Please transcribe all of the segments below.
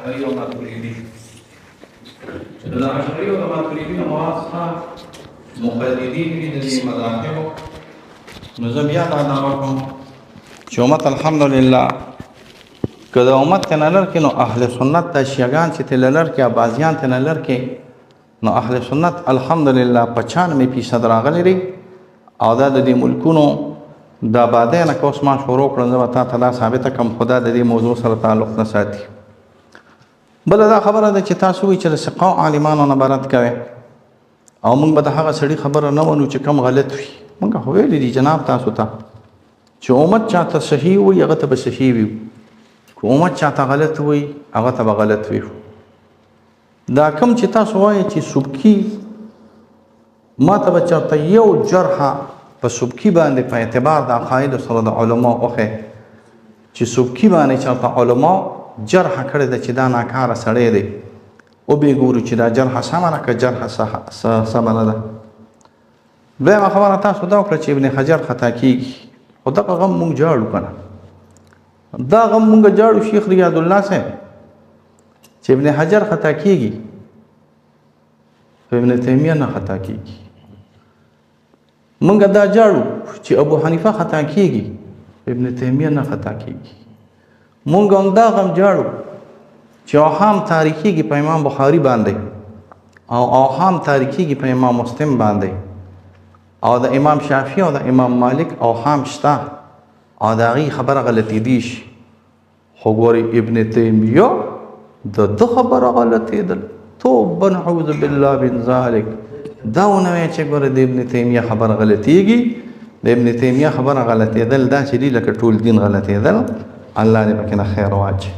اشعري او ماتريدي چې د اشعري او ماتريدي مواد څخه مقلدین دي د دې مذاهب نو زه بیا دا دعوه کوم چې امت الحمدلله که د امت ته نه لرکې نو اهل سنت د شیعګان چې ته لرکې عباسیان ته نه لرکې نو اهل سنت الحمدلله 95% راغلي دي او دا د دې ملکونو د آبادۍ نه که اوس ما شروع کړم زه به تا ته دا ثابته کړم خو دا د دې موضوع سره تعلق نه ساتي بله دا خبره ده چې تاسو وایئ چې د ثقو عالمانو نه عبارت کوئ او موږ به د هغه سړي خبره نه منو چې کم غلط وي موږ خو ویلي دي جناب تاسو ته چې امت چاته صحیح وي هغه ته به صحیح وي که امت چاته غلط وي هغه ته به غلط وي دا کم چې تاسو وایئ چې سبکي ما ته به چېرته یو جرحه په سبکي باندې په اعتبار د عقایدو سره د علماء وښی چې سبکي باندې چېرته علماء جرحه کړې ده چې دا ناکاره سړی دی وبې ګورو چې دا جرحه سمه ده که جرحه سمه نه ده دویمه خبره تاسو دا وکړه چې ابن حجر خطا کېږي خو دغه غم مونږ جاړو که نه دا غم مونږ جاړو شیخ ریاض الله صاحب چې ابن حجر خطا کېږي په ابن تیمیه نه خطا کېږي مونږ دا جاړو چې ابو حنیفه خطا کېږي ابن تیمیه نه خطا کېږي مونږ هم دا غم جاړو چې اوهام تاریخیږي په امام بخاري باندې او اوهام تاریخیږي په امام مسلم باندې او د امام شافعي او د امام مالک اوهام شته او د هغې خبره غلطېدی شي خو ګورې ابن تیمیه د ده خبره غلطېدل توبه نعوذ بالله من ذلک دا ونه وایه چې ګوره د ابن تیمیه خبره غلطېږي د ابن تیمیه خبره غلطېدل دا چې دي لکه ټول دین غلطېدل الله دې پکې نه خیر واچي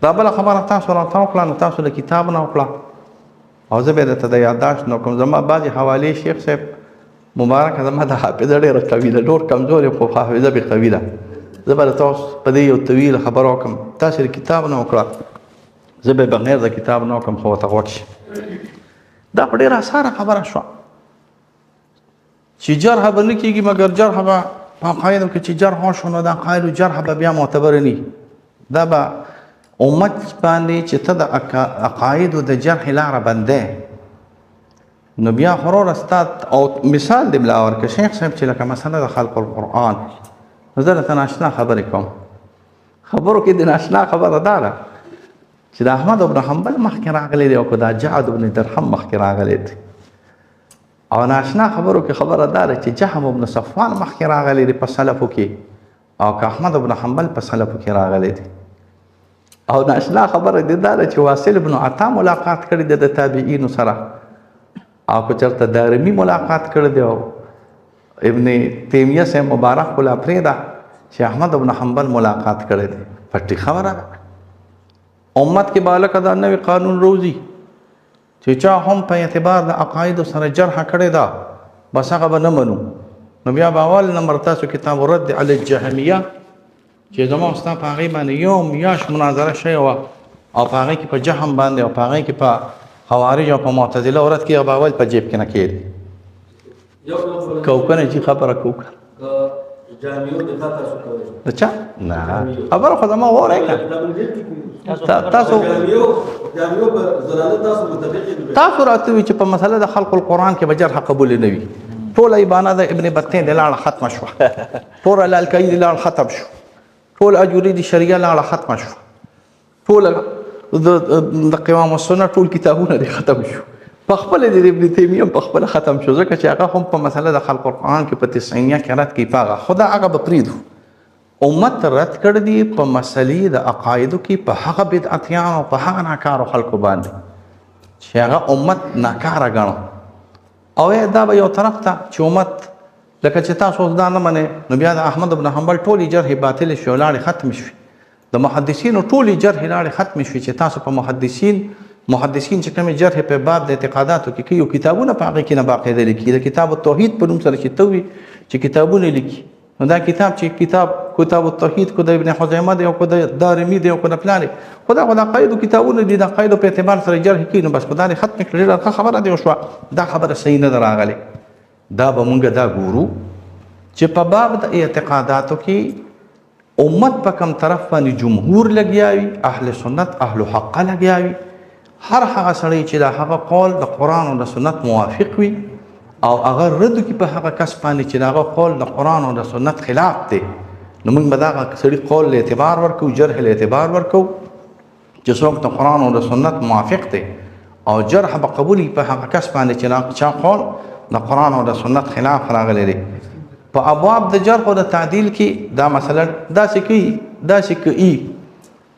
دا بله خبره تاسو راته وکړه نو تاسو د کتاب نه وکړه او زه به درته د یادداشت نه کوم زما بعضې حوالې شیخ صاحب مبارکه زما د حافظه ډېره قوي ده ډېر کمزورې خو حافظه بې قوي ده زه به درته اوس په دې یو طویل خبره وکړم تاسو د کتاب نه وکړه زه به بغیر د کتاب نه وکړم خو ورته غوږ شي دا په ډېره اسانه خبره شوه چې جرحه به نه کېږي مګر جرحه به په عقایدو کې چې جرح وشو نو د عقایدو جرح به بیا معتبره نه دا به امت باندې چې ته د عقایدو د جرح لاره بندې نو بیا خو ستا او مثال دې ملا ورکړه شیخ صاحب چې لکه مسله د خلق القرآن نو زه درته ناشنا خبرې کوم خبرو کې د ناشنا خبره دا ده چې د احمد بن حنبل مخکې راغلی دی او که د جعد بن درهم مخکې راغلی دی او ناشنا خبرو کې خبره دا ده چې جهم بن صفوان مخکې راغلی دی په سلفو کې او که احمد بن حنبل په سلفو کې راغلی دی او ناشنا خبره دې دا ده چې واصل بن عطا ملاقات کړی دی د تابعینو سره او که چېرته دارمي ملاقات کړی دی او ابن تیمیه صاحب مبارک خو لا پرېږده چې احمد بن حنبل ملاقات کړی دی پټې خبره ده امت کې به هلکه دا نوی قانون روزي چې چا هم په اعتبار د عقایدو سره جرحه کړې ده بس هغه به نه منو نو بیا به اول نمبر تاسو کتاب رد علی الجهمیه چې زما ستا په هغې باندې یو میاشت مناظره شوې وه او په هغې کې په جهم باندې او په هغې کې په خوارج او په معتزله ورد کې هغه به اول په جیب کې نه کېدي کوکنه چې خبره کوکه د چا؟ نه خبره خو زما واورئ که تاسو راته وي چې په مسله د خلق القرآن کې به جرحه قبول نه وي ټوله ایبانه د ابن بطین د لاړه ختمه شوه ټوله لالکایي د لاړه ختم شو ټول اجوري د شریعه لاړه ختمه شوه ټوله د قوام السنه ټول کتابونه دې ختم شو په خپله د ابن تیمیه په خپله ختم شو ځکه چې هغه هم په مسله د خلق القرآن کې په 90 کې رد کوي په هغه خو دا هغه به پرېږدو امت رد کړ دي په مسلې د عقایدو کې په هغه بدعتیانو په هغه ناکارو خلکو باندې چې هغه امت ناکاره ګڼو او دا به یو طرف ته چې امت لکه چې تاسو اوس دا نه منې نو بیا د احمد بن حنبل ټولې جرحې باطلې شوې لاړې ختم شوې د محدثینو ټولې جرحې لاړې ختم شوې چې تاسو په محدثین چې کومې جرحې په باب د اعتقاداتو کې کوي کتابونه په هغې کې نه باقاعده لیکي د کتاب التوحید په نوم سره چې ته وي چې کتابونه لیکي نو دا کتاب چې کتاب التوحید کو د ابن خزیمه دی او کو د دارمي دی او کو د فلانې خو دا قاعدو کتابونه دي د قاعدو په اعتبار سره جرح کوي نو بس خدای ختم کړي ډېره خبره دی وشوه دا خبره صحیح نه ده راغلې دا به مونږ دا ګورو چې په باب د اعتقاداتو کې امت په کوم طرف باندې جمهور لګیاوي، اهل سنت اهل حق لګیاوي، هر هغه سړی چې دا هغه قول د قرآن او د سنت موافق وي او هغه رد کړي په هغه کس باندې چې دا هغه قول د قرآن او د سنت خلاف دی، نو موږ به دغه سړي قول له اعتبار ورکو، جرح له اعتبار ورکو چې څوک د قرآن او د سنت موافق دی، او جرح به قبول په هغه کس باندې چې چا قول د قرآن او د سنت خلاف راغلی دی. په ابواب د جرح او د تعدیل کې دا مثلا داسې کوي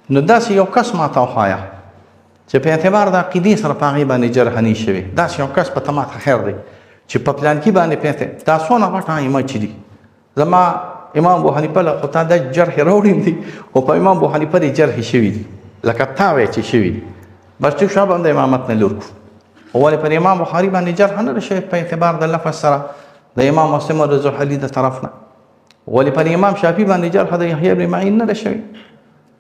نو داسې یو کس ماته وښایه چې په اعتبار د عقیدې سره په هغې باندې جرح نه شوی، داسې یو کس په ته ماته خیر دی چې په پلانکي باندې پېته دا څونه غټ ائمه چې دي، زما امام ابو حنیفه له خو تا دا جرح راوړی دي او په امام ابو حنیفه دې جرح شوي دي لکه تا وایې چې شوي دي، بس ټیک شو به هم د امامت نه لور کړو. ولې پر امام بخاري باندې جرح نه ده شوی په اعتبار د لفظ سره د امام مسلم او د زحلي د طرف نه، ولې پر امام شافعي باندې جرح د یحیی بن معین نه ده شوی،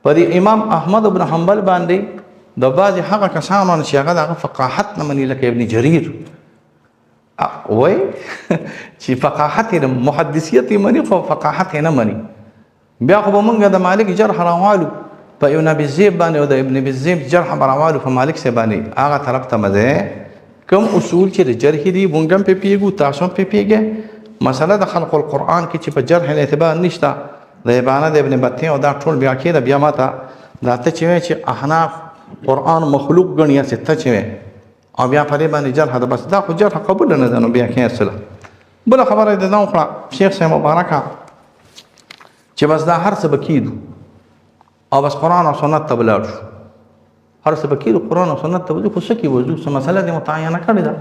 پر امام احمد بن حنبل باندې د بعضې هغه کسانو چې هغه د هغه فقاحت نه مني لکه ابن جریر وایي چې فقاحت یې محدثیت یې مني خو فقاحت یې نه مني. بیا خو به موږ د مالک جرح راوالو په ابن ابي ذئب باندې او د ابن ابي ذئب جرح به راوالو په مالک صاحب باندې، هغه طرف ته مزه کوم اصول چې د جرح دي مونږ هم پې پوهېږو، تاسو هم پې پوهېږئ. مسله د خلق القرآن کې چې په جرح الاعتبار نشته، د ابانه د ابن بطین او دا ټول بیا کېده، بیا ماته دا ته چې وایې چې احناف قرآن مخلوق ګڼي هسې ته چې وایې او بیا په دې باندې جرح ده، بس دا خو جرح قبوله نه ده، نو بیا کې اصله. بله خبره یې دا وکړه شیخ صاحب مبارکه چې بس دا هر څه به کېدو او بس قرآن او سنت ته به لاړ شو، هر څه به کېدو قرآن او سنت ته به ځو، خو څه کې به ځو؟ څه مسله دې متعینه کړې ده؟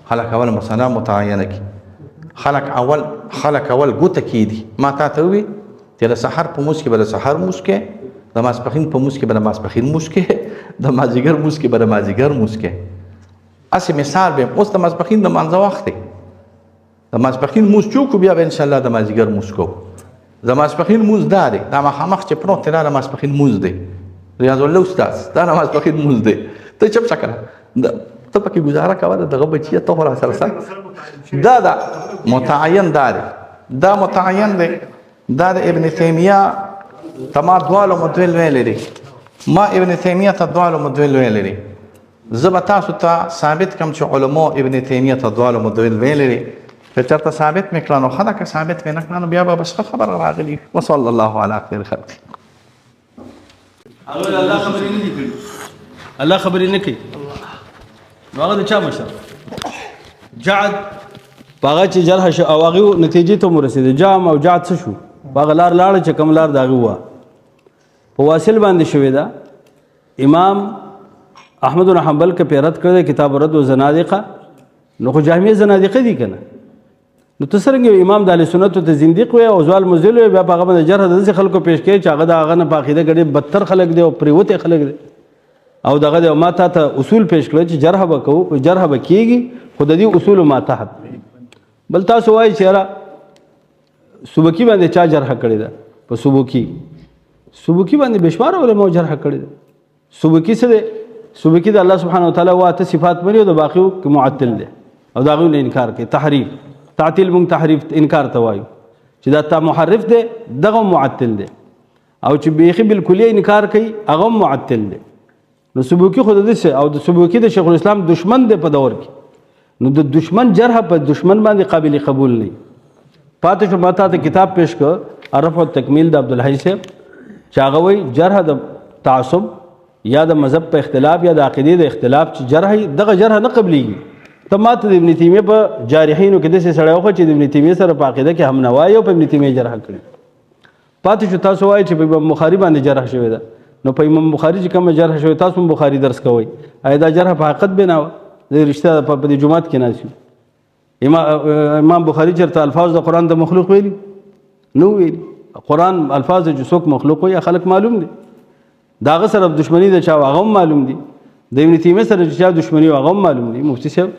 خلک اول مسله متعینه کړي، خلک اول ګوته کېدي. ما تا ته ووي چې د سحر په مونځ کې به د سحر مونځ کې، د ماسپښین په مونځ کې به د ماسپښین مونځ کې، د مازدیګر مونځ کې به د مازدیګر مونځ کې. هسې مثال به اوس د ماسپښین د مانځه وخت دی، د ماسپښین مونځ چې وکړو بیا به انشاءالله د مازدیګر مونځ کوو. د ماسپښین مونځ دا دی، دا مخامخ چې پروت دی دا د ماسپښین مونځ دی، ریاض الله استاد دا د ماسپښین مونځ دی. ته چپ شه کنه، ته پکې ګزاره کوه دغه بچیه ته خو راسره سره دا متعین دا دی، دا متعین دی، دا د ابن تیمیه ته ما دواړو مدویل ویلی دی، ما ابن تیمیه ته دواړو مدویل ویلی دی. زه به تاسو ته ثابت کړم چې علماء ابن تیمیه ته دواړو مدویل ویلی دی، که چېرته ثابت مې کړه نو ښه ده، که ثابت مې نه کړه نو بیا به بس ښه خبره راغلي. وصلی الله علی خیر خلقه. هغه الله خبرې نه دي کړي، الله خبرې نه کوي، نو هغه د چا مشر جعد په هغه چې جرح شو او هغې نتیجې ته ورسېده، جام او جعد څه شو؟ په هغه لار لاړه چې کوم لار د هغې وه په واصل باندې شوې ده. امام احمد بن حنبل که پې رد کړی کتاب رد و زنادقه، نو خو جامع زنادقه دي که نه، نو ته څرنګه امام د اهل سنتو ته زندیق وی او زوال مزدل وی، بیا په هغه باندې جرح د داسې خلکو پیش کوي چې هغه د هغه نه په عقیده ګډې بدتر خلک دی او پرېوتې خلک دی او دغه دی. ما تا ته اصول پیش کړل چې جرح به کوو، جرح به کېږي خو د دې اصولو ماتحت. بل تاسو وایي چې یاره سبکي باندې چا جرح کړې ده؟ په سبکي باندې بېشماره علماو جرح کړې ده. سبکي څه دی؟ سبکي د الله سبحانه وتعالی واته صفات مني او د باقیو کې معطل دی او د هغوی نه انکار کوي. تحریف تعطیل مونږ تحریف انکار ته وایو چې دا تا محرف دی دغه معطل دی، او چې بیخي بالکلیه انکار کوي هغه معطل دی. نو سبکي خو د دې او د سبکي د شیخ الاسلام دشمن دی په دور کې، نو د دشمن جرح په دشمن باندې قابل قبول نه. پاتې شو ما ته کتاب پیش کړ عرف او تکمیل د عبدالحی صاحب چې هغه وایي جرح د تعصب یا د مذهب په اختلاف یا د عقیدې د اختلاف چې جرح دغه جرح نه قبلیږي. ته ماته د ابن تیمیه په جارحینو کې داسې سړی وښه چې د ابن تیمیه سره په عقیده کې هم نوایي او په ابن تیمیه جرح کړي. پاتې شو تاسو وایئ چې په امام بخاري باندې جرح شوې ده، نو په امام بخاري چې کومه جرح شوې تاسو هم بخاري درس کوئ، آیا دا جرح په حقیقت بنا وه؟ زه رښتیا په دې جومات کې ناست یم. امام بخاري چېرته الفاظ د قرآن د مخلوق ویلي نو ویلي، قرآن الفاظ چې څوک مخلوق وایي خلک معلوم دي، د هغه سره دښمني د چا هغه هم معلوم دي، د ابن تیمیه سره چې چا دښمني هغه هم معلوم دي. مفتي صاحب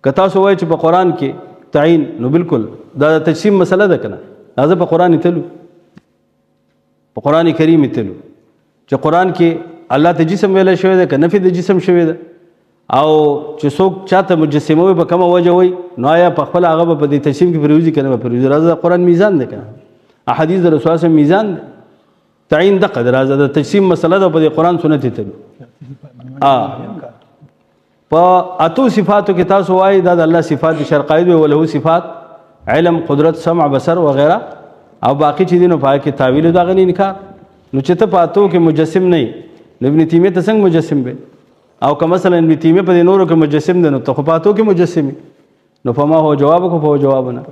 که تاسو وایئ چې په قرآن کې تعین، نو بالکل دا د تجسیم مسله ده که نه؟ دا زه په قرآن تلو، په قرآن کریم تلو چې قرآن کې الله ته جسم ویلی شوی ده که نفي د جسم شوی ده، او چې څوک چاته مجسمه وي په کومه وجه وایي، نو آیا په خپله هغه به په دې تجسیم کې پرېوځي که نه به پرېوځي؟ راځه د قرآن میزان ده که نه؟ احادیث د رسول صلی الله علیه وسلم میزان ده. تعین دقه راځه د تجسیم مسله ده په قرآن سنت ته په اتو صفاتو کې تاسو وایي دا د الله صفات دي شرع قاعده وله صفات علم قدرت سمع بصر وغیرہ او باقی چې دینو پای کې تعویل دا غنی انکار نو چې ته پاتو کې مجسم نه ابن تیمیه ته څنګه مجسم به او که مثلا ابن تیمیه په نورو کې مجسم ده نو ته خو پاتو کې مجسم نو فما هو جواب کو په جواب نه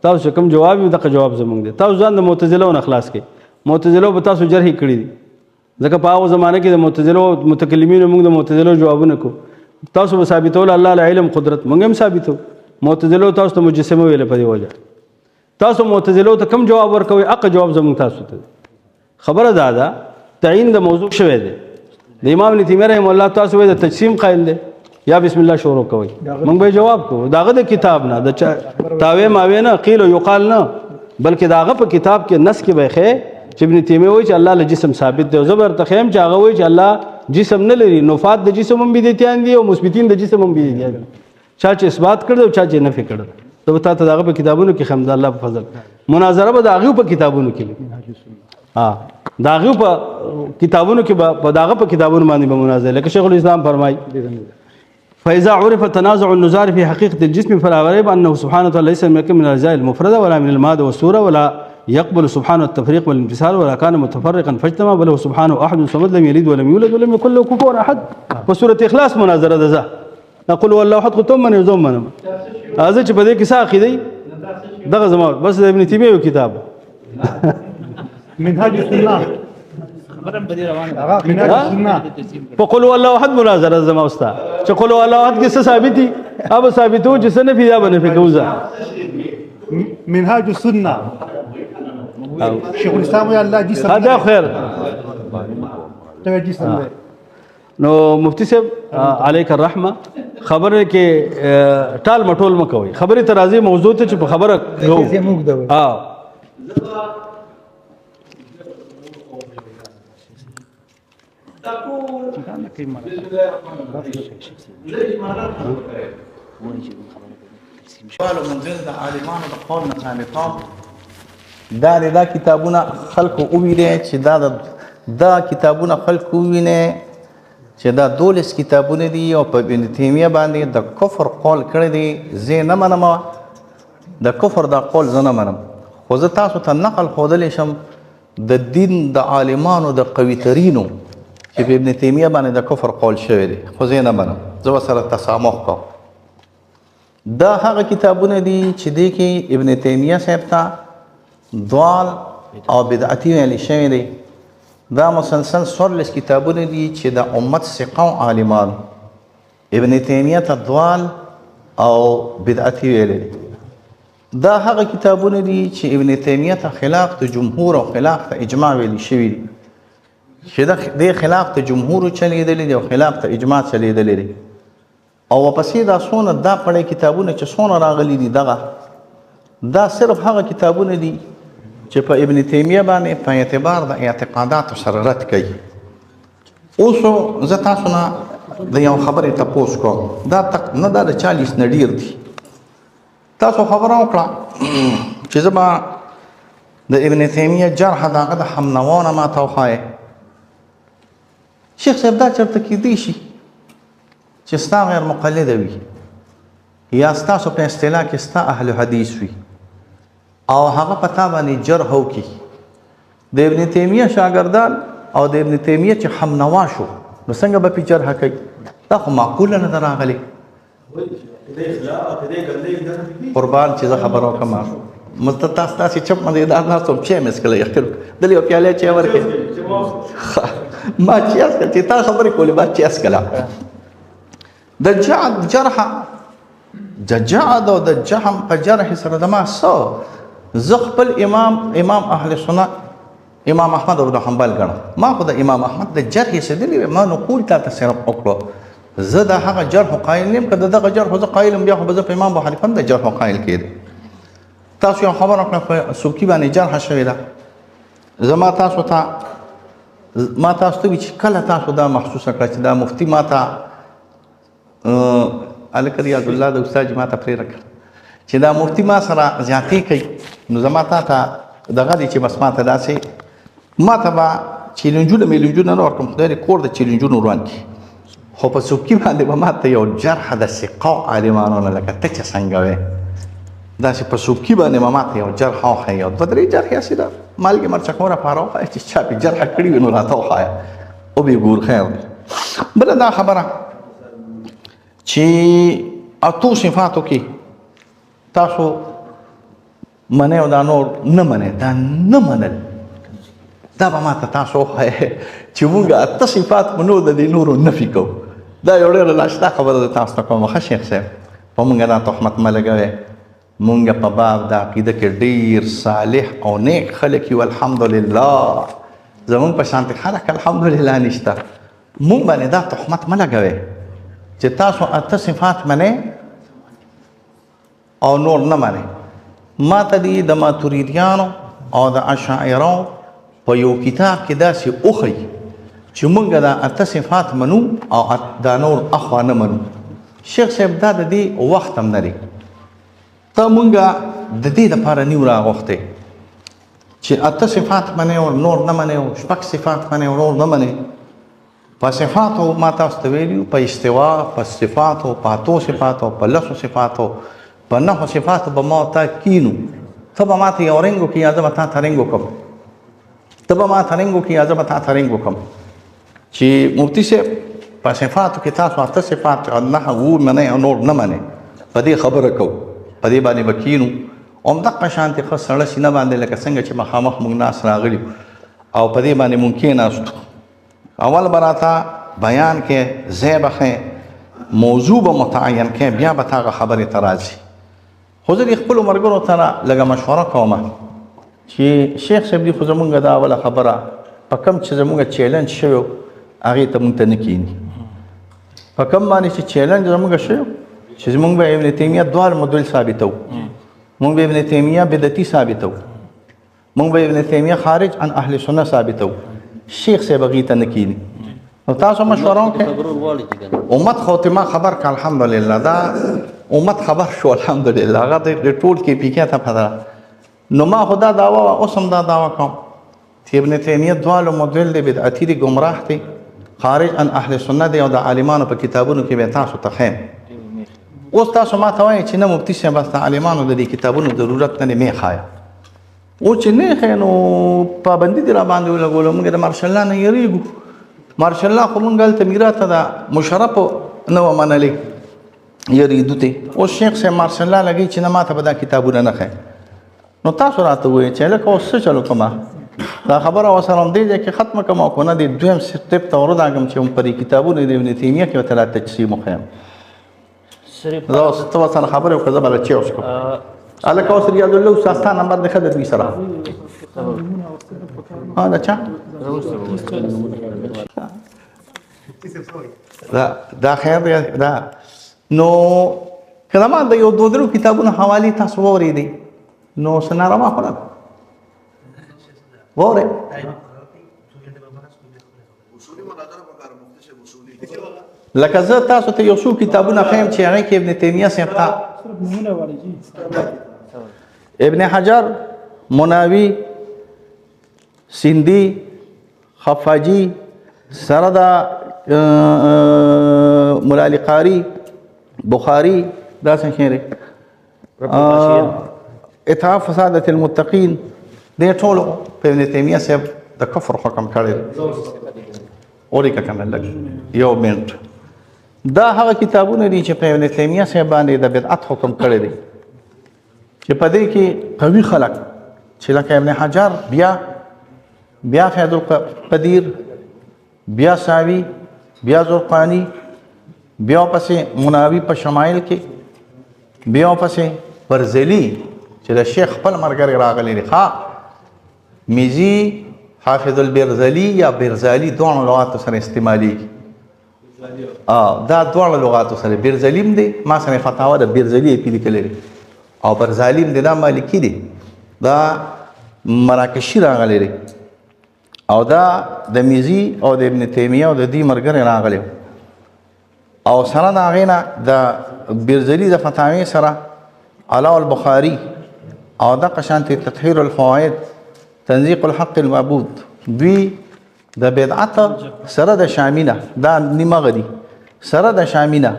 تاسو کوم جواب دغه جواب زمونږ دی تاسو ځان د معتزله نه خلاص کې معتزله به تاسو جرح کړی دي ځکه په هغه زمانه کې د معتزله متکلمین موږ د معتزله جوابونه کو تاسو به ثابتول الله العلم قدرت موږ هم ثابتو معتزله تاسو ته مجسمه ویل په دی وجه تاسو معتزله ته کوم جواب ورکوي اق جواب زمونږ تاسو ته خبره ده تعین د موضوع شوی دی د امام ابن تیمیه رحم الله تاسو د تجسیم قائل دی یا بسم الله شروع کوي موږ به جواب کوو داغه د کتاب نه د تاوی ماوی نه قیل او یقال نه بلکې داغه په کتاب کې نص کې به خې چې ابن تیمیه وایي چې الله له جسم ثابت دی او زبر تخیم چې هغه وایي چې الله جسم نه لري نفات د جسم هم بدعتيان دي او مثبتین د جسم هم بدعتيان دي چا چې اثبات کړو او چا چې نفي کړو ته ته داغه په کتابونو کې خمد الله په فضل مناظره به داغه په کتابونو کې داغه په کتابونو کې په داغه په کتابونو باندې به مناظره لکه شیخ الاسلام فرمایي فإذا عرف تنازع النزار في حقيقة الجسم فلا ريب أنه سبحانه وتعالى ليس من الأجزاء المفردة ولا من المادة والصورة ولا يقبل سبحانه التفريق والانفصال ولا كان متفرقا فاجتمع بل هو سبحانه أحد صمد لم يلد ولم يولد ولم يكن له كفوا أحد وسورة إخلاص مناظرة ذا نقول والله أحد قلتم من يزوم من هذا چې بده کې ساخي دی دغه زما بس ابن تیمیه کتاب منهاج السنة منهاج السنة فقل والله احد مناظره زما استاد چې قل والله احد کې څه ثابت دي اب ثابتو چې څه نه فيها بنفي کوزا منهاج السنة شيخ الإسلام يا الله جسم هذا خير جسم نو مفتی صاحب علیک الرحمه خبره کې ټال مټول مکوي خبره ترازی موضوع ته چې په خبره قالوا منزل د عالمانو د قول نه ثابتام دا کتابونه خلق او ویلې چې دا کتابونه خلق وینه چې دا 12 کتابونه دي او په ابن تیمیه باندې د کفر قول کړی دی زه نه منم د کفر دا قول زه نه منم خو زه تاسو ته نقل ښودلی شم د دین د عالمانو د قوي ترینو چې په ابن تیمیه باندې د کفر قول شوی دی خو زه نه منم زه ورسره تسامح کوم دا هغه کتابونه دي چې دی کې ابن تیمیه صاحب ته ضال او بدعتي ویلی شوی دی دا مسلسل 14 کتابونه دي چې د امت ثقه او عالمان ابن تیمیه ته ضال او بدعتي ویلی دی دا هغه کتابونه دي چې ابن تیمیه ته خلاف د جمهور او خلاف د اجماع ویلی شوی دي چې د خلاف د جمهور چلیدلی دی او خلاف د اجماع چلیدلی دی او پسې دا څونه دا پړې کتابونه چې څونه راغلي دي دا صرف هغه کتابونه دي چې په ابن تیمیه باندې په اعتبار د اعتقاداتو سره رد کوي اوس زه تاسو نه د یو خبرې تپوس کوم دا نه دا د 40 نه ډېر دي تاسو خبره وکړه چې زه به د ابن تیمیه جرح دغه د همنوانه ماته وښایې شیخ صاحب دا چېرته کیدی شي چې ستا غیر مقلده وي یا ستاسو په اصطلاح کې ستا اهل حدیث وي او هغه په تا باندې جرح وکړي د ابن تیمیه شاګردان او د ابن تیمیه چې همنوا شو نو څنګه به پې جرح کوي دا خو معقوله نه ده راغلی قربان چې زه خبره وکړم تاسو داسې چپ مزېدار ناست وم چای مې څښلی دلې یو پیاله چای ورکړې ما چای څښل چې تا خبرې کولې ما چای څښله د جعد جرح د جعد او د جهم په جرح سره د ما زه خپل امام اهل سنت امام احمد بن حنبل ګڼم ما خو د امام احمد د جرح سدلی ما نقول تا ته صرف وکړو زه د هغه جرح قائل نیم که دغه جرح زه قائلم بیا خو به زه په امام ابو حنیفه هم د جرح قائل کېدم تاسو یو خبره وکړه په سوکي باندې جرح شوې ده ما تاسو ته وي چې کله تاسو دا محسوسه کړه چې دا مفتي ما ته هلکه ریاض الله د استاد ما ته پرېږده کړه چې دا مفتي ما سره زیاتې کوي نو زما تا ته دغه دی چې بس ما ته داسې ما ته به چیلنجونه میلنجونه نه ورکوم خدای دې کور د چیلنجونو روان کړي خو په څوکۍ باندې به ما ته یو جرح د ثقو عالمانو نه لکه ته چې څنګه وې داسې په څوکۍ باندې به ما ته یو جرح وښایي او دوه درې جرحې هسې ده مالګې مرچکونه پاره وښایه چې چا پې جرحه کړي وي نو راته وښایه وبې ګور خیر دی بله دا خبره چې اتو صفاتو کې تاسو منئ او دا نور نه منئ دا نه منل دا به ما ته تاسو وښایئ چې مونږ اته صفات منو د دې نورو نفي کوو دا یو ډېره لاشته خبره ده تاسو ته کوم ښه شیخ صاحب په مونږ دا تهمت مه لګوئ مونږ په باب د عقیده کې ډېر صالح او نیک خلک یو الحمدلله زمونږ په شانتې خلک الحمدلله نشته مونږ باندې دا تهمت مه لګوئ چې تاسو اته صفات منئ او نور نه منئ ما ته دي د ماتوریدیانو او د اشاعرو په یو کتاب کې داسې وښیي چې مونږ دا اته صفات منو او دا نور اخوا نه منو شیخ صاحب دا د دې وخت هم نه دی ته مونږ د دې دپاره نیو راغوښتی چې اته صفات منې او نور نه منې او شپږ صفات منې او نور نه منې په صفاتو ما تاسو ته ویلي په استوا په صفاتو په اتو صفاتو په لسو صفاتو په نهو صفاتو به ما ته کینو ته به ما ته یو رنګ وکړي یا زه به تا ته رنګ وکړم ته به ما ته رنګ وکړي یا زه به تا ته رنګ وکړم چې مفتي صاحب په صفاتو کې تاسو اته صفات نهه اووه منئ او نور نه منئ په دې خبره کوو په دې باندې به کینو همدغه شانتې ښه سړه سینه باندې لکه څنګه چې مخامخ موږ ناست راغلي او په دې باندې موږ کېناستو اول به راته بیان کې ځای به ښیې موضوع به متعین کې بیا به تا هغه خبرې ته راځي خو زه د خپلو ملګرو سره لږه مشوره کومه چې شیخ صاحب دي خو زمونږ دا اوله خبره په کوم چې زمونږ چیلنج شوی هغې ته مونږ ته نه کښېني په کوم باندې چې چیلنج زمونږ شوی چې زمونږ به ابن تیمیه دواړه مدل ثابتو مونږ به ابن تیمیه بدعتي ثابتو مونږ به ابن تیمیه خارج عن اهل سنه ثابتو شیخ صاحب هغې ته نه کښېني نو تاسو مشوره وکړئ امت خو ته ما خبر که الحمدلله دا امت خبر شو الحمدلله هغه د ټول کې پی کې ته پته نو ما خو دا دعوه وه اوس هم دا دعوه کوم چې ابن تیمیه دواړو مدل دی بدعتي دی ګمراه دی خارج عن اهل سنت دی او د عالمانو په کتابونو کې به تاسو ته ښیم اوس تاسو ما ته وایئ چې نه مفتي صاحب بس د عالمانو د دې کتابونو ضرورت نه دی مې ښایه او چې نه ښیې نو پابندي دې را باندې ولګولو موږ د مارشال الله نه یېرېږو مارشال الله خو موږ هلته میراته د مشرفو نه وه منلې یېرېدو ته اوس شیخ صاحب مارشال الله لګوي چې نه ما ته به دا کتابونه نه ښیې نو تاسو راته ووایئ چې هلکه اوس څه چلو کومه دا خبره ورسره همدې ځای کې ختمه کړم او که نه د دویم سټپ ته وروداږم چې په دې کتابونو د ابن تیمیه کې ورته را تجسیم وښیم زه اوس ته ورسره خبرې وکړه زه به له چی اوس کوم هلکه اوس ریاض الله استاد ستا نمبر دی ښه د دوی سره دا چا دا خیر دی دا نو که زما د یو دوه درو کتابونو حوالې تاسو واورېدئ نو څه ناروا خو نه واورئ لکه زه تاسو ته یو څو کتابونه ښیم چې هغې کې ابن تیمیه صاحب ته ابن حجر مناوي سندي خفاجي سره د ملالی قاري بخاري دا څنګه شعر اتحاف فسادة المتقين دې ټولو په ابن تیمیه صاحب د کفر حکم کړی ولیکه کنه لږ یو منټ دا هغه کتابونه دي چې په ابن تیمیه صاحب باندې د بدعت حکم کړی دی چې په دې کې قوي خلک چې لکه ابن حجر بیا فیض القدیر بیا ساوي بیا زرقانی بیا پسې مناوي په شمایل کې بیا پسې برزلی چې د شیخ خپل ملګری راغلی دی میزي حافظ البرزلی یا برزالی دواړو لغاتو سره استعمالیږي دا دواړو لغاتو سره برزلیم دی ما سره فتاوا د برزلی یې لیکلی دی او برزالیم دی دا مالکی دی دا مراکشي راغلی دی او دا د میزي او د ابن تیمیه او د دې ملګری راغلی او سره د هغې نه د برزلي د فتاوې سره علاء البخاري او دغه شانتې تطهیر الفوائد تنزیق الحق المعبود دوی د بدعت سره د شامینه دا نیمه غدي سره د شامینه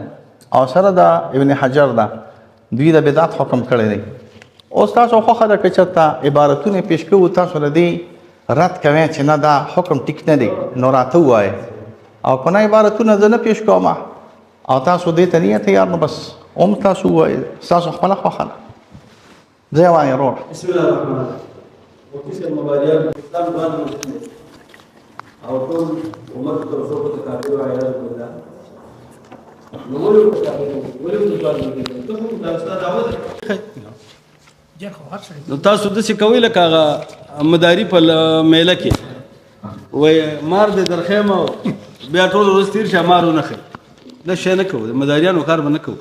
او سره د ابن حجر دا دوی د بدعت حکم کړی دی. اوس تاسو خو خدای که چېرته عبارتونه پیش کوو تاسو له دې رد کوئ چې نه دا حکم ټیک نه دی نو راته ووایئ او که نه عبارتونه زه نه پیش کوم او تاسو دې ته نه تیار نو بس هم تاسو ووایئ ستاسو خپله خوښه ده. زه یې وایم ورور بسم الله الرحمن الرحیم. وقتی مبادیات اسلام دوان مسلم او ټول امت ته رسول ته کافر او عیاذ بالله نو ولې نو تاسو داسې کوئ لکه هغه مداري په میله کې وایي مار دې درخیمه بیا ټول ورځ تېر شه مار ونه ښیي. دا شی نه کوو د مداریانو کار به نه کوو.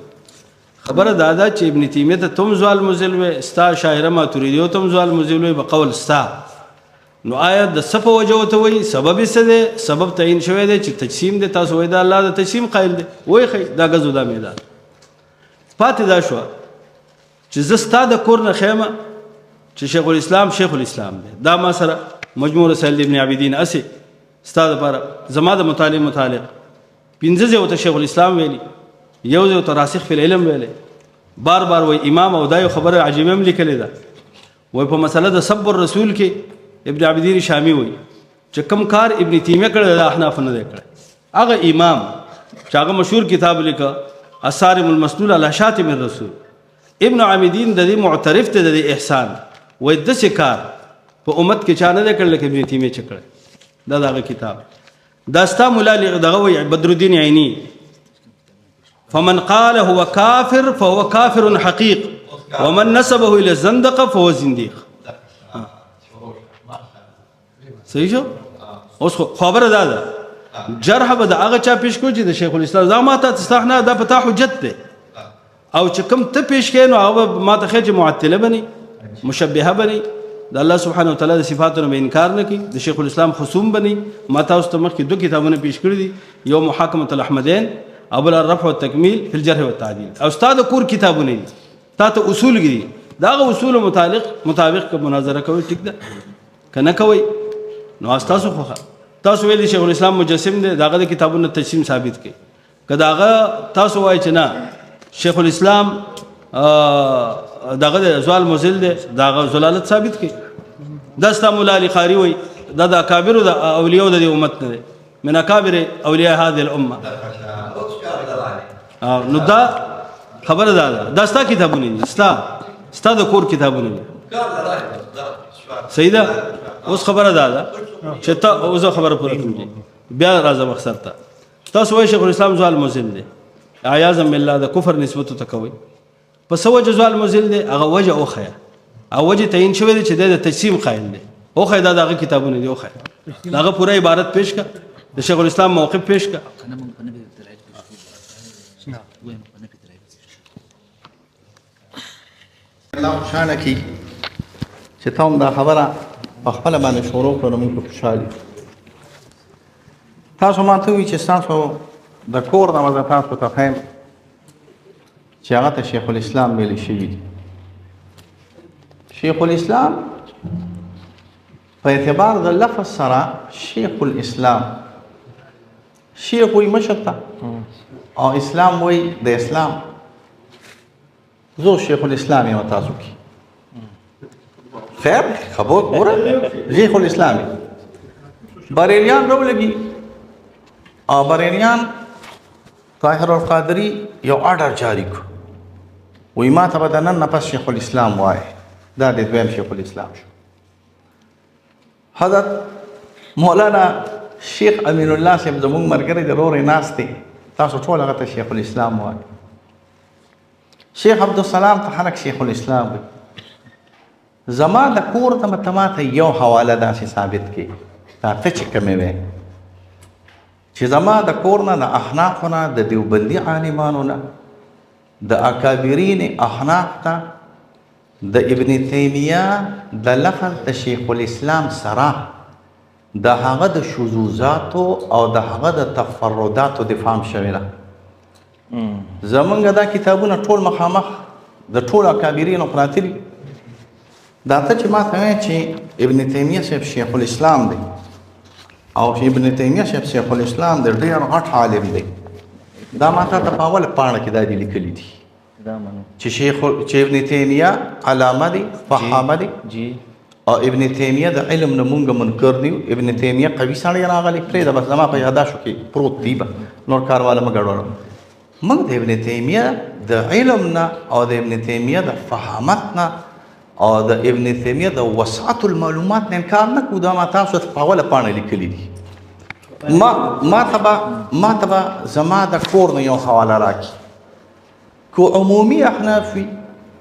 خبره دا ده چې ابن تیمیه ته تم زوال مزل وی ستا شاعره ماتوریدیو تم زوال مزل وی به قول ستا نو آیا د څه په وجه ورته وایي سبب یې څه دی سبب تعین شوی دی چې تجسیم دی تاسو وایي دا الله د تجسیم قایل دی وایي ښایي دا ګزو دا میدان پاتې دا شوه چې زه ستا د کور نه ښیمه چې شیخ الاسلام شیخ الاسلام دی دا ما سره مجموع رسائل ابن عابدین اسې ستا دپاره زما د مطالعې متعلق 5 ځای ورته شیخ الاسلام ویلي یو ځای ورته راسخ فی العلم ویلی بار بار وایي امام او دا یو خبره عجیبه هم لیکلې ده وایي په مسله د سب الرسول کې ابن عابدین شامی وایي چې کوم کار ابن تیمیه کړی د احنافو نه دی کړی هغه امام چې هغه مشهور کتاب لیکه الصارم المسلول علی شاتم الرسول ابن عابدین د دې معترف دی د دې احسان وایي داسې کار په امت کې چا نه دی کړی لکه ابن تیمیه چې کړی دا د هغه کتاب دا ستا ملا دغه وایي بدر الدین عیني فمن قال هو كافر فهو كافر حقيق ومن نسبه الى الزندقه فهو زنديق. صحیح شو؟ اوس خبره دا ده جرح به د هغه چا پیش کو چې د شیخ الاسلام دا ماته تستحنا دا پتا حجت ده او چې کوم ته پیش کین نو هغه ماته خې چې معطله بني مشبهه بني د الله سبحانه وتعالى د صفاتونو به انکار نه کوي د شیخ الاسلام خصوم بني ماته اوس ته مخکې 2 کتابونه پیش کړی دي یو محاکمه الاحمدین ابو الرفع والتکمیل فی الجرح والتعدیل او استاد کور کتابونه دي تا ته اصول دي دا اصول مطابق که مناظره کوي ټیک ده کنه کوي نو تاسو خو تاسو ویلي شیخ الاسلام مجسم دی داغه د کتابونو تجسیم ثابت کړي که داغه تاسو وایي چې نه شیخ الاسلام داغه زوال مزل دی داغه زلالت ثابت کړي دا ستا مولا علی قاری وایي دا د اکابرو د اولیاء د امت نه دی من اکابر اولیاء هذه الامه نو دا خبره دا ستا کتابونه دي ستا د کور کتابونه دي صحیح ده اوس خبره دا ده چې تا اوس خبره پوره کوم بیا راځه مقصد ته تاسو وایي شیخ الاسلام زوال مزل دی عیاذا بالله د کفر نسبت ته کوي په سو وجه زوال مزل دی هغه وجه اوخه او وجه تعین شوی دی چې د تجسیم قائل دی اوخه دا دغه کتابونه دی اوخه دغه پوره عبارت پیش کا د شیخ الاسلام موقف پیش کا الله شانه کی چې ته هم دا خبره په خپل باندې شروع کړو موږ خوشحالي تاسو ماته وی چې تاسو د کور د مزه تاسو ته فهم چې هغه ته شیخ الاسلام ویل شوی دی شیخ الاسلام په اعتبار د لفظ سره شیخ الاسلام شیخ وی مشته او اسلام وی د اسلام زو شیخ الاسلام یو تاسو کی خیر خبر ګوره شیخ الاسلام بریلیان راولګي او بریلیان طاهر القادری یو آرډر جاری کړ وی ما ته به نن نه پس شیخ الاسلام وای دا د دویم شیخ الاسلام شو حضرت مولانا شیخ امین الله صاحب زموږ ملګری د رورې ناست دی تاسو ټول هغه ته شیخ الاسلام وای شیخ عبدالسلام ته خلک شیخ الاسلام وي زما د کور ته ماته یو حواله داسې ثابت کړي تا ته چې کومې وې چې زما د کور نه د احنافو نه د دیوبندي عالمانو نه د اکابرین احناف ته د ابن تیمیه د لفظ د شیخ الاسلام سره د هغه د شذوذاتو او د هغه د تفرداتو دفاع شوی ده زمونږ دا کتابونه ټول مخامخ د ټول اکابرینو پراته دي دا ته چې ما ته وایې چې ابن تیمیه صاحب شیخ الاسلام دی او ابن تیمیه شیخ الاسلام د ډېر غټ عالم دی. دا ماته ته په اوله پاڼه کې دا دي لیکلي دي چې ابن تیمیه علامه دی، فهامه دی، او ابن تیمیه د علم نه مونږ منکر دی. ابن تیمیه قوي سړی راغلی، پرېږده بس زما په یاداشو کې پروت دی، به نور کار والا مه ګډوډوه. موږ د ابن تیمیه د علم نه او د ابن تیمیه د فهامت نه او د ابن تیمیه د وسعت المعلومات نه انکار نه کوو. دا ما تاسو ته په اوله پاڼه لیکلي دي. ما ته به زما د کور نه یو حواله راکړي، کو عمومي احناف وي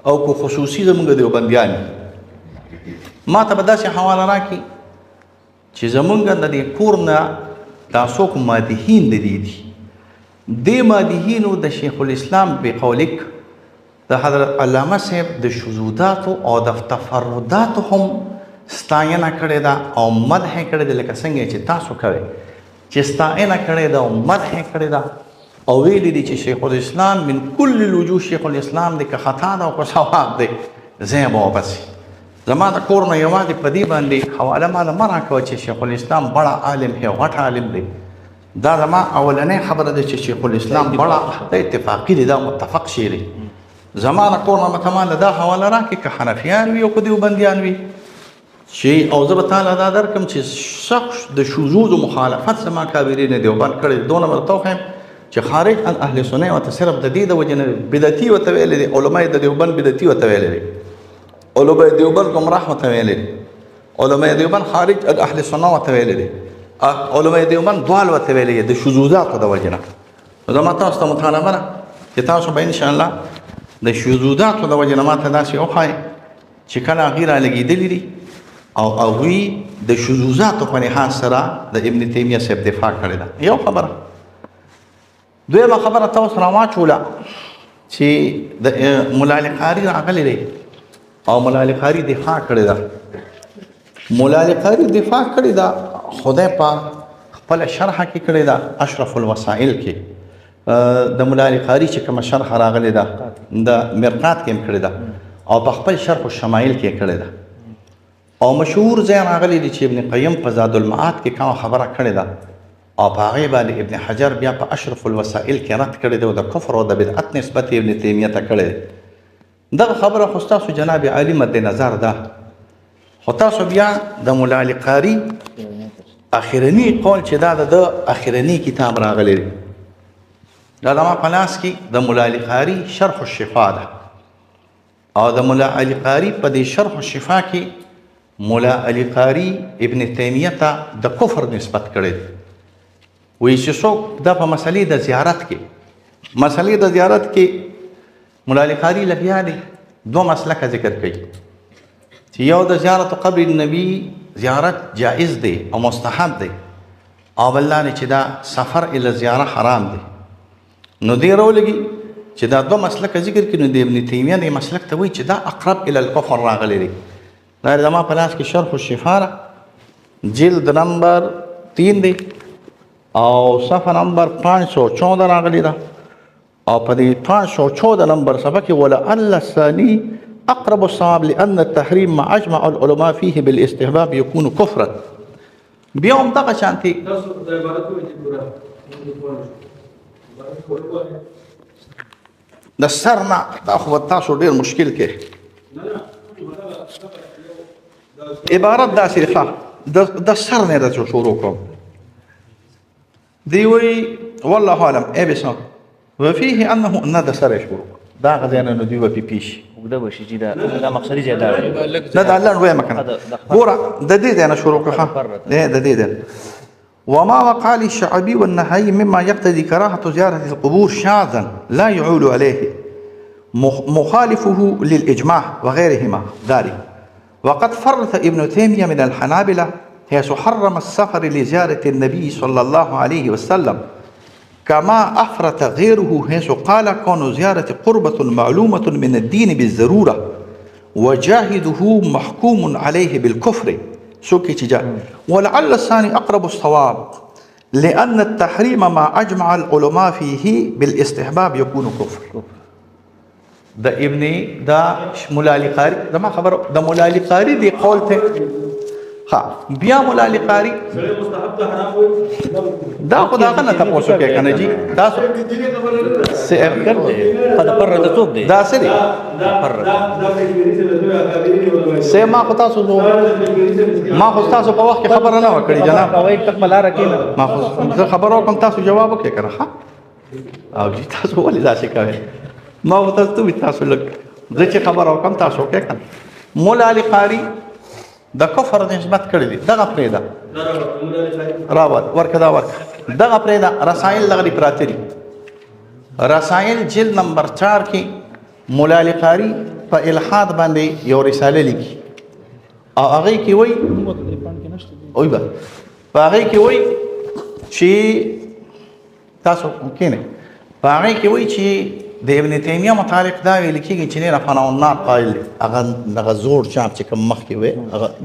او کو خصوصي زموږ دیوبندیان وي. ما ته به داسې حواله راکړي چې زموږ د دې کور نه دا څوک مادحین د دې دي. دې مادحینو د شیخ الاسلام بقولک د حضرت علامه صاحب د شذوذاتو او د تفرداتو هم ستاینه کړې ده او مدح یې کړې ده، لکه څنګه چې تاسو کوئ چې ستاینه کړې ده او مدح یې کړې ده او ویلي دي چې شیخ الاسلام من کل الوجوه شیخ الاسلام دی، که خطا ده او که صواب دی زه یې به وبسي. زما د کور نه یوازې په دې باندې حواله ماله مه راکوه چې شیخ الاسلام بڑا عالم دی، غټ عالم دی. دا زما اولنۍ خبره ده چې شیخ الاسلام بڑا د اتفاقي دی، دا متفق شی دی. زما د کور نه مته ماله دا حواله راکړي، که حنفیان وي او که دیوبندیان وي، چې او زه به تعالی دا درکړم چې شخص د شذوذ و مخالفت زما کابرین دیوبند کړی. دونه به درته وښیم چې خارج عن اهل سنت ورته صرف د دې د وجې نه بدعتي ورته ویلی دی. علما د دیوبند بدعتي ورته ویلی دی، علما دیوبند ګمراه ورته ویلی دی، علما دیوبند خارج عن اهل سنت ورته ویلی دی، علما دیوبند ضال ورته ویلی دی د شذوذاتو د وجې نه. نو زما تاسو ته مطالبه ده چې تاسو به انشاءالله د شذوذاتو د وجې نه ماته داسې وښایئ چې کله هغوی رالګېدلي دي او هغوی د شذوذاتو په لحاظ سره د ابن تیمیه صاحب دفاع کړې ده. یو خبره. دویمه خبره تاسو راواچوله چې د ملا علي قاري راغلی دی او ملا علي قاري دفاع کړې ده. ملا علي قاري دفاع کړې ده، خدای پاک خپله شرحه کې کړې ده، اشرف الوسائل کې د ملا علي قاري چې کومه شرحه راغلې ده د مرقات کې هم کړې ده او په خپل شرح الشمایل کې کړې ده. او مشهور ځای راغلی دی چې ابن قیم په زاد المعاد کې کومه خبره کړې ده او په هغې باندې ابن حجر بیا په اشرف الوسائل کې رد کړی دی او د کفر او د بدعت نسبت ابن تیمیه ته کړی دی. دغه خبره خو ستاسو جناب عالي مد نظر ده، خو تاسو بیا د ملا علي قاري اخرني قول چې دا د اخرني کتاب راغلی دی، دا زما په لاس کې د ملا علي قاري شرح الشفا ده او د ملا علي قاري په دې شرح الشفا کې ملا علي قاري ابن تیمیه ته د کفر نسبت کړی دی. وایي چې څوک دا په مسلې د زیارت کې ملا علي قاري لګیا دی، دوه مسلکه ذکر کوي چې یو د زیارت قبر النبي زیارت جائز دی او مستحب دی او بل دا چې دا سفر الی زیاره حرام دی. نو دې راولګي چې دا دوه مسلکه ذکر کړي، نو د ابن تیمیه دې مسلک ته وایي چې دا اقرب الی الکفر راغلی دی. دا زما په لاس کې شرح الشفا جلد نمبر 3 دی او صفحه نمبر 514 راغلی ده او په دې 514 نمبر صفحه کې ولعل الثاني اقرب الصواب لان التحريم ما اجمع العلماء فيه بالاستحباب يكون كفرا. بیا هم دغه شانتي د سر نه دا خو تاسو ډېر مشکل کې عبارت داسې ښه د سر نه درته شروع کوم. دی وی والله اعلم ابسا وفيه انه ان د سر شروع دا غزانه نو دی په پیش وګدا بشي چې دا مقصدي زیاده نه دا الله وای مکنه ګوره د دې نه شروع کړه د دې وما وقال الشعبي والنهي مما يقتضي كراهة زيارة القبور شاذا لا يعول عليه مخالفه للإجماع وغيرهما ذلك. وقد فرط ابن تيمية من الحنابلة حيث حرم السفر لزيارة النبي صلى الله عليه وسلم كما أفرط غيره حيث قال كون زيارة قربة معلومة من الدين بالضرورة وجاهده محكوم عليه بالكفر ولعل الثاني أقرب الصواب لأن التحريم ما أجمع العلماء فيه بالاستحباب يكون كفر. دا ابن دا ملا علي قاري دا ما خبر دا ملا علي قاري دي قول ته ها بیا مولا علی قاری دا خدا کنه تاسو کې کنه جی تاسو سیر کړ دې هذا قرر تصوب دي دا سری سه ما خو تاسو ما خو تاسو په وخت کې خبره نه وکړي جناب قواعد تقبل رکینا ما خو خبرو کوم تاسو جواب وکړئ کنه ها او جی تاسو ولې داسې کوئ ما خو تاسو لږ زه چې خبره وکړم تاسو وکړئ کنه مولا علی قاری د کفر نسبت کړی دی دغه پرېږده راوت ورکه دا ورکه دغه پرېږده رسائل دغه پراته دي رسائل جلد نمبر 4 کې مولا علی قاری په الحاد باندې یو رساله لیکي او هغه کې وایي اوی با په هغه کې وایي چې تاسو کینه په هغه کې وایي چې د ابن تیمیه متعلق دا ویل کېږي چې نه فنا النار قائل هغه زور چاپ چې کوم مخ کې وي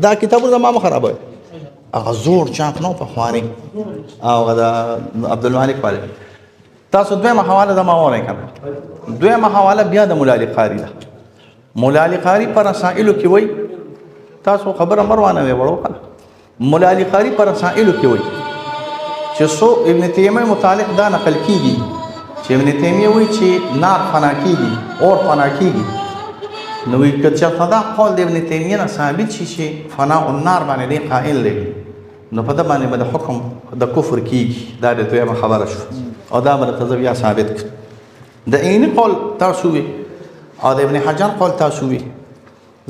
دا کتابونه ما خرابوي هغه زور چاپ نو په خواني او دا عبد الملک والے تاسو دویمه حواله د ما وره کړه دویمه حواله بیا د مولا علی قاری ده مولا علی قاری پر رسائل کې وایي تاسو خبره مروانه وي وړو کړه مولا علی قاری پر رسائل کې وایي چې سو ابن تیمیه متعلق دا نقل کیږي چې ابن تیمیه وایي چې نار فنا کیږي اور فنا کیږي نو وی کچا فدا قول د ابن تیمیه نه ثابت شي چې فنا النار باندې قائل دی نو په دا باندې د حکم د کفر کیږي دا د دویمه خبره شو او دا مرته بیا ثابت د عین قول تاسو وی او د ابن حجر قول تاسو وی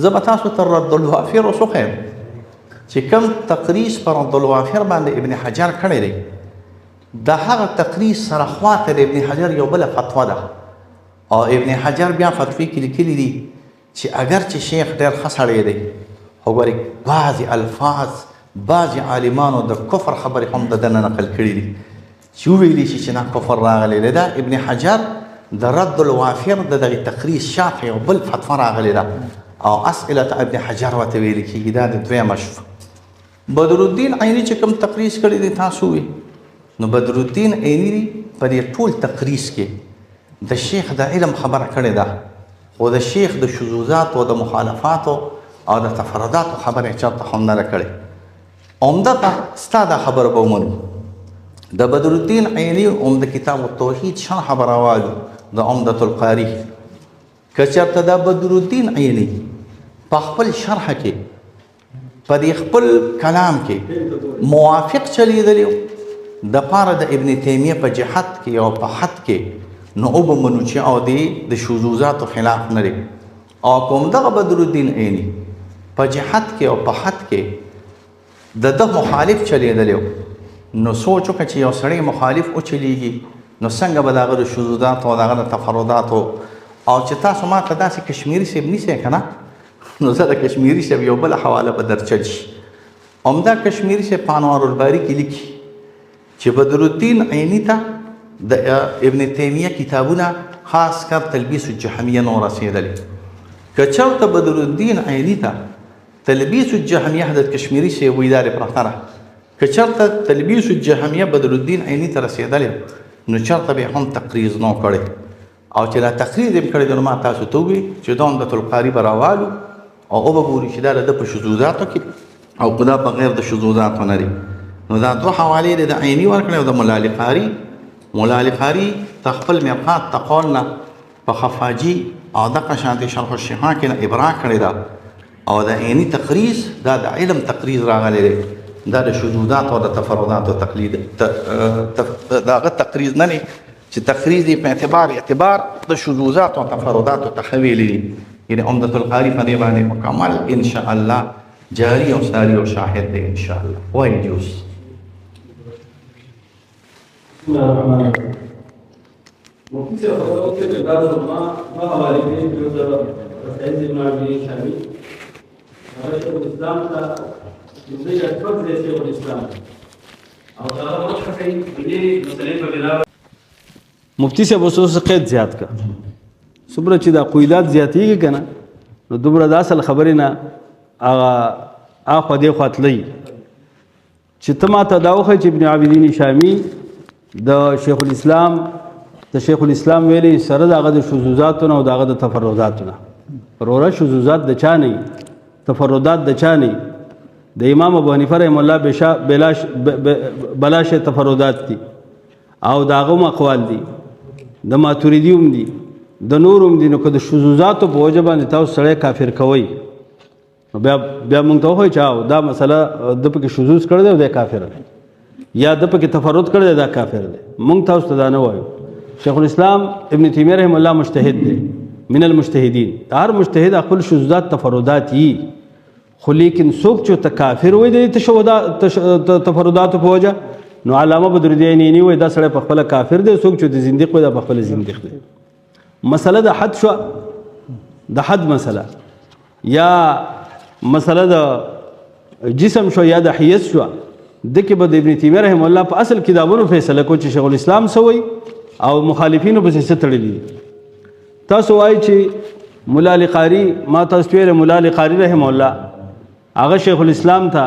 زه به تاسو تر رد الوافر وسخم چې کوم تقریص پر رد الوافر باندې ابن حجر کړی دی دا هغه تقریص سره خواته د ابن حجر یو بل فتوا ده او ابن حجر بیا فتوی کې لیکلي دي چې اگر چې شیخ ډېر ښه سړی دی وګورئ بعضې الفاظ بعضې عالمانو د کفر خبرې هم د دنه نقل کړي دي چې وویلي شي چې نه کفر راغلی دی دا ابن حجر د رد الوافر د دغې تقریص شاته یو بل فتوا راغلی ده او اسئله ابن حجر ورته ویل کېږي دا د دویمه شوه بدرالدین عیني چې کوم تقریص کړی دی تاسو وی نو بدرالدین عیني په دې ټول تقریص کې د شیخ د علم خبره کړې ده او د شیخ د شذوذات او د مخالفات او د تفردات خبره چاته هم نه کړې عمدته ستا دا خبره به ومنو د بدرالدین عیني د کتاب التوحید شرح براوالو د عمدة القاری که چېرته دا بدرالدین عیني په خپل شرح کې په دې خپل کلام کې موافق چلیدلی د پاره د ابن تیمیه په جهت کې او په حد کې نو او به منو چې او د شذوذاتو خلاف نه لري او کوم دغه بدرالدین عیني په جهت کې او په حد کې د مخالف چلیدلی نو سوچ وکړه چې یو سړی مخالف او چلیږي نو څنګه به دغه د شذوذاتو او دغه د تفرداتو او چې تاسو ما ته داسې کشمیري صاحب نیسئ که نه نو زه د کشمیري صاحب یو بله حواله به درچل شي همدا کشمیري صاحب په انوار الباري کې لیکي چې بدرالدین عیني ته د ابن تیمیه کتابونه خاص کر تلبیس الجهمیه نو رسېدلي که چېرته بدرالدین عیني ته تلبیس الجهمیه حضرت کشمیري صاحب وایي دا پرته ده که چېرته تلبیس الجهمیه بدرالدین عیني ته رسېدلی نو چېرته به هم تقریض نو کړی او چې دا تقریض یې کړی نو ما تاسو ته ووایي چې دا عمدة القاري به راوالو او به ګوري چې دا د ده په شذوذاتو کې او که دا بغیر د شذوذاتو نه دي نو دا دوه حوالې د عیني ورکړی او د مولا علی قاري مولا علی قاري ته خپل مرقات ته قول نه په خفاجي او دغه شانتې شرح الشفا کې نه ابرا کړې ده او د عیني تقریض دا د علم تقریض راغلی دی دا د شذوذات او د تفردات او تقلید دغه تقریض نه دی چې تقریض یې په اعتبار د شذوذات او تفردات او تحویل دي یعنی عمدة القاري په دې باندې مکمل ان شاء الله جاری او ساری او شاهد دی ان شاء الله وای جوس ممكن تقول كده بعض ما حوالي جزء رسائل ابن عبد الشامي شيخ الاسلام تا يزيد اكثر زي شيخ الاسلام او ترى مشكله في دي مسائل بلا مفتي صاحب وسوس قید زیات کا صبر چې دا قیدات زیاتېږي که نه نو دومره د اصل خبرې نه هغه اخوا دې خوا تلئ چې ته ما ته دا وښیې چې ابن عابدین شامي د شیخ الاسلام ویلي سره د هغه د شذوذاتو نه او د هغه د تفرداتو نه وروره شذوذات د چا نه تفردات د چا نه د امام ابو حنیفه رحم الله بلاش تفردات دي او داغه اقوال دي د ماتوریدیوم دي د نورم دي. نو که د شذوذات په وجه باندې تاسو سړی کافر کوئ بیا موږ ته وایي چې دا مسله د پکې شذوذ کړی دی دا کافر دی یا د پکې تفرد کړی دی دا کافر دی. موږ تاسو ته دا نه وایو. شیخ الاسلام ابن تیمیه رحم الله مجتهد دی من المجتهدین. هر مجتهد خپل شذوذات تفردات یي خو لیکن څوک چې ته کافر وایي د تفردات په وجه نو علامه بدرالدین عینی وایي دا سړی په خپله کافر دی. څوک چې د زندیق وایي دا په خپله زندیق دی. مسله د حد شو د حد مسله یا مسله د جسم شو یا د حیث شو د کې به د ابن تیمیه رحم الله په اصل کتابونو فیصله کو چې شیخ الاسلام سوی او مخالفینو پسې څه تړلي دي. تاسو وایي چې مولا علی قاری ما تاسو ویل مولا علی قاری رحم الله هغه شیخ الاسلام ته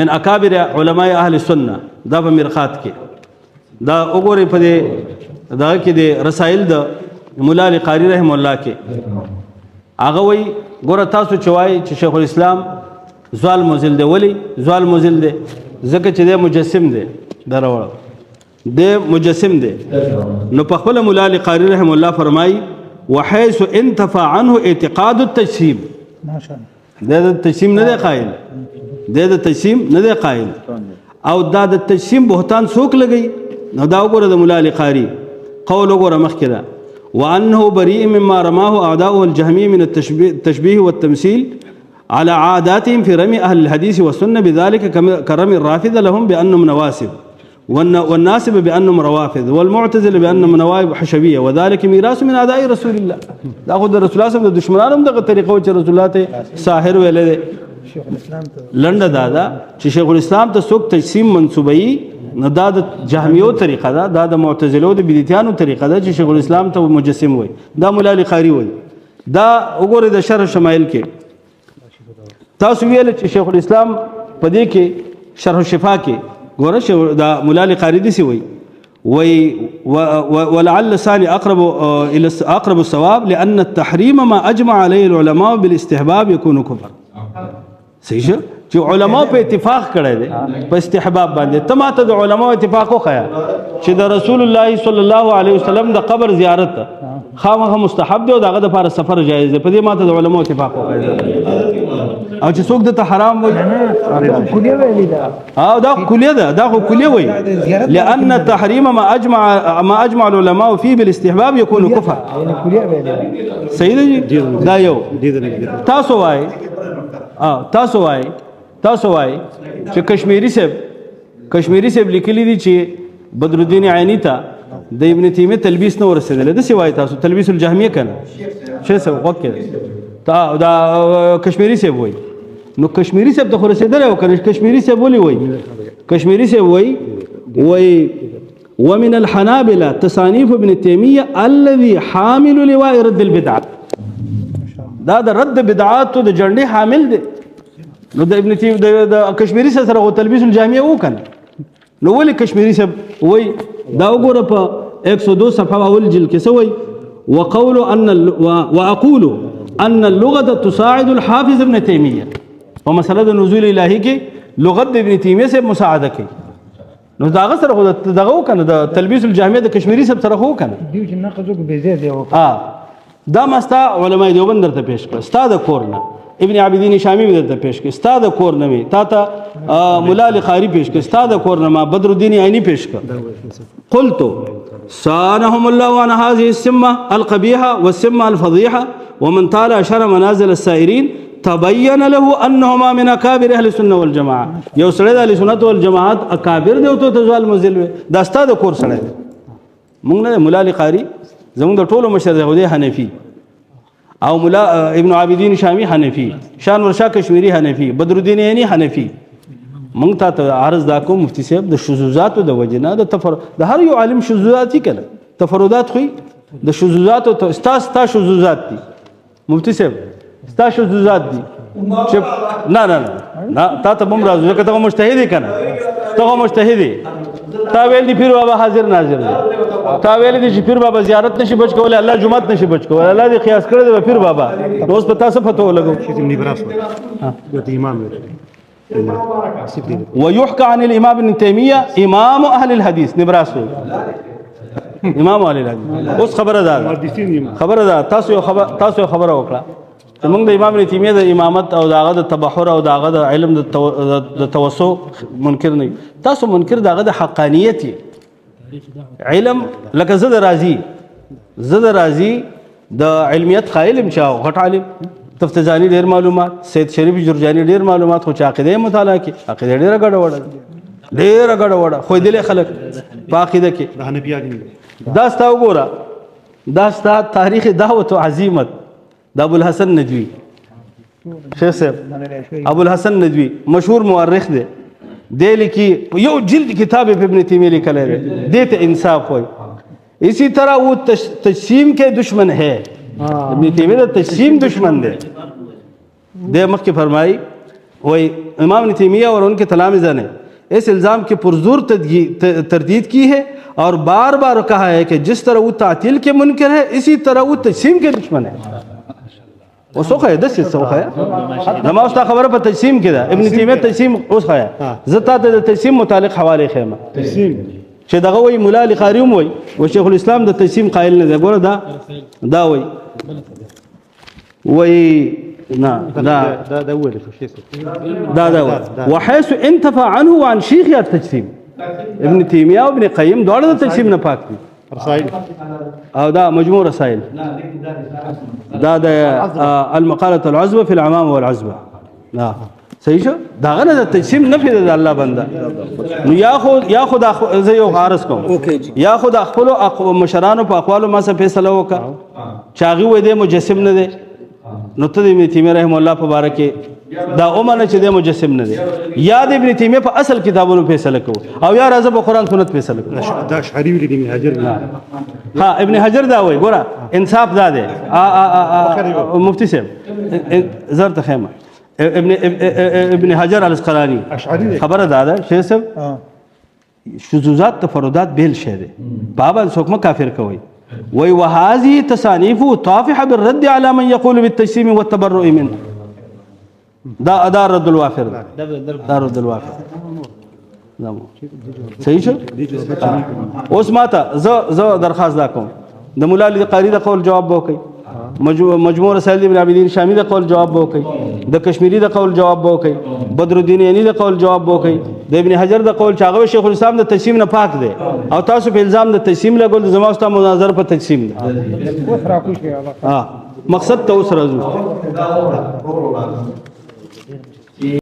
من اکابر علماء اهل السنه دا په مرقات کې دا وګورئ په دې دا کې د رسائل د مولا علی قاری رحم الله کې هغه وایي ګوره تاسو چې وایي چې شیخ الاسلام زوال مزل دی. ولی زوال مزل دی؟ ځکه چې دی مجسم دی دروړه دی مجسم دی. نو په خپله مولا علی قاری رحم الله فرمایي وحیث انتفى عنه اعتقاد التجسیم دی د تجسیم نه دی قایل دی د تجسیم نه دی قایل او دا د تجسیم بهتان څوک لګوي نو دا وګوره د مولا علی قاری قول وګوره مخکې ده وأنه بريء مما رماه أعداؤه الجهمي من التشبيه والتمثيل على عاداتهم في رمي أهل الحديث والسنة بذلك كرمي الرافضة لهم بأنهم نواسب والناسب بأنهم روافض والمعتزلة بأنهم نوائب حشوية وذلك ميراث من أعداء رسول الله. تأخذ الرسول الله صلى الله عليه وسلم دشمنانهم دغه طریقو چې رسول الله ته ساحر ویل دي. لنډه دا چې شیخ الاسلام ته څوک تجسیم منسوبوي نو دا د جهمیو طریقه ده دا د معتزلو د بدعتیانو طریقه ده چې شیخ الاسلام ته مجسم وایي. دا مولا علی قاری وایي. دا وګورئ د شرح شمایل کې تاسو ویل چې شیخ الاسلام په دې کې شرح الشفا کې ګوره دا مولا علی قاری داسې وایي ولعل الثاني اقرب الصواب لان التحريم ما اجمع عليه العلماء بالاستحباب يكون كفر. صحیح شو چې علماء په اتفاق کړی دی په استحباب باندې. ته ماته د علماء اتفاق وښیه چې د رسول الله صلی الله علیه وسلم د قبر زیارت خامخا مستحب دی او دغه دپاره سفر جایز دی. په دې ماته د علماء اتفاق وښیه او چې څوک دته حرام وایي دا کلیه ده دا خو کلیه وایي لأن التحريم ما اجمع العلماء فيه بالاستحباب يكون كفر. صحیح دی جی دا یو تاسو وایي تاسو وایي چې کشمیری صاحب لیکلی دي چې بدرالدین عینی ته د ابن تیمیه تلبیس نه ورسېدلی. داسې وایي تاسو تلبیس الجهمیه که نه شی صاحب غوږ کړه دا کشمیری صاحب وایي. نو کشمیری صاحب ته خو رسېدلی او که کشمیری صاحب ولې وایي کشمیری صاحب وایي ومن الحنابلة تصانيف ابن تیمیه الذي حامل لواء رد البدعات دا د رد بدعاتو د جنډې حامل دی. نو د ابن تیمیه د کشمیری سره غو تلبیس الجامعه وکنه نو ولې کشمیری صاحب وای دا وګوره په 102 صفحه اول جلد کې سوی واقول ان اللغه تساعد الحافظ ابن تیمیه په مسله د نزول الهی کې لغت د ابن تیمیه سره مساعده کوي. نو داغه سره خو دغه وکنه د تلبیس الجامعه د کشمیری صاحب سره خو وکنه دیو چې نقض کو بيزه دی وکړه دا مستا علماء دیوبند درته پیش کړ ستا د کورنه ابن عابدین شامی درته پیش کړ ستا د کورنه می تا ته مولا علی قاری پیش کړ ستا د کورنه ما بدرالدین عینی پیش کړ قلت صانهم الله عن هذه السمه القبيحه والسمه الفضيحه ومن طال اشر منازل السائرين تبين له انهما من اكابر اهل السنه والجماعه. یو سره د اهل سنت والجماعت اکابر دی او ته تزوال مزل دا ستا د کور سره مونږ نه مولا علی قاری زمونږ د ټولو مشر دی حنفي او مولا ابن عابدین شامی حنفي شان ورشا کشمیری حنفي بدرالدین عینی حنفي. مونږ ته عرض دا کوم مفتی صاحب د شذوذاتو د وجنه د هر یو عالم شذوذات کله تفردات خو د شذوذاتو ته ستا شذوذات دي مفتی صاحب ستا شذوذات دي چې نه تا ته بم راځو که ته مجتهد کنه ته مجتهد تا ویل دي پیر بابا حاضر ناظر دی تا ویل دي چې پیر بابا زیارت نشي بچ کولای الله جمعت نشي بچ کولای الله دې قیاس کړی دی پیر بابا اوس په تاسو فتوا لګو چې نیبراس و د امام ويحكى عن الامام ابن تيميه امام اهل الحديث نبراسو امام اهل الحديث اوس خبره ده تاسو خبره وکړه موږ د امام ابن تیمیه د امامت او داغه د تبحر او داغه د علم د توسع منکر نه تاسو منکر داغه د حقانیت علم لکه زد راضی د علمیت قائل مشاو غټ عالم تفتزانی ډیر معلومات سید شریف جرجانی ډیر معلومات خو عقیده مطالعه کی عقیده ډیر غډ وړه خو دې خلک په عقیده کې دا ستا وګوره دا ستا تاریخ دعوت و عزیمت دا ابو الحسن ندوی شیخ صاحب ابو الحسن ندوی مشهور مورخ دی دې لیکي یو جلد کتاب ابن تیمیہ لیکلی دی دې ته انصاف وای اسی طرح وہ تجسیم کے دشمن ہے ابن تیمیہ تجسیم دشمن دے مخ کی فرمائی وہی امام ابن تیمیہ اور ان کے تلامذہ نے اس الزام کے پرزور تردید کی ہے اور بار بار کہا ہے کہ جس طرح وہ تعطیل کے منکر ہے اسی طرح وہ تجسیم کے دشمن ہے وہ سوخ ہے دس سوخ ہے نما استا خبر پر تجسیم کے دا ابن تیمیہ تجسیم اس ہے زتا تجسیم متعلق حوالے خیمہ تجسیم چې دغه وای مولا علی قاری وای او شیخ الاسلام د تجسیم قائل نه دی ګوره دا وای نه دا ویل دا وحيث انتفى عنه وعن شيخ التجسيم ابن تیمیہ او ابن قیم دواړه د تجسیم نه پاک دي رسائل او دا مجموع رسائل دا المقالة العزبة في العمامة والعزبة صحیح شو دا غنه د تجسیم نه پیدا د الله بنده نو یا خود زه یو عارض کوم یا خود خپل مشرانو په اقوالو ما څه فیصله وکړه چاغي وې د مجسم نه دی نو ته د ابن تیمیہ رحم الله په باره کې دا اومنه چې د مجسم نه دی یا د ابن تیمیہ په اصل کتابونو فیصله کو او یا راځه په قران سنت فیصله کو دا اشعری ویل ابن حجر ها ابن حجر دا وای ګوره انصاف دا دی مفتی صاحب زرت خیمه ابن حجر الاسقلانی خبره داده شیخ صاحب شذوذات تفردات بیل شه ده بابا څوک کافر کوي وی وهذه تصانيف طافحه بالرد على من يقول بالتجسيم والتبرؤ منه دا رد الوافر دا رد الوافر صحیح شو اوس ماته زه درخواست دا کوم د مولا علی قاری د قول جواب وکي مجموع رسائل ابن عابدین شامی د قول جواب وکي د کشمیری د قول جواب وکي بدر الدین یعنی د قول جواب وکي د ابن حجر د قول چاغه شیخ الاسلام د تجسیم نه پاک دی او تاسو په الزام د تجسیم لګول د زما واست مناظر په تجسیم دی مقصد ته اوس راځو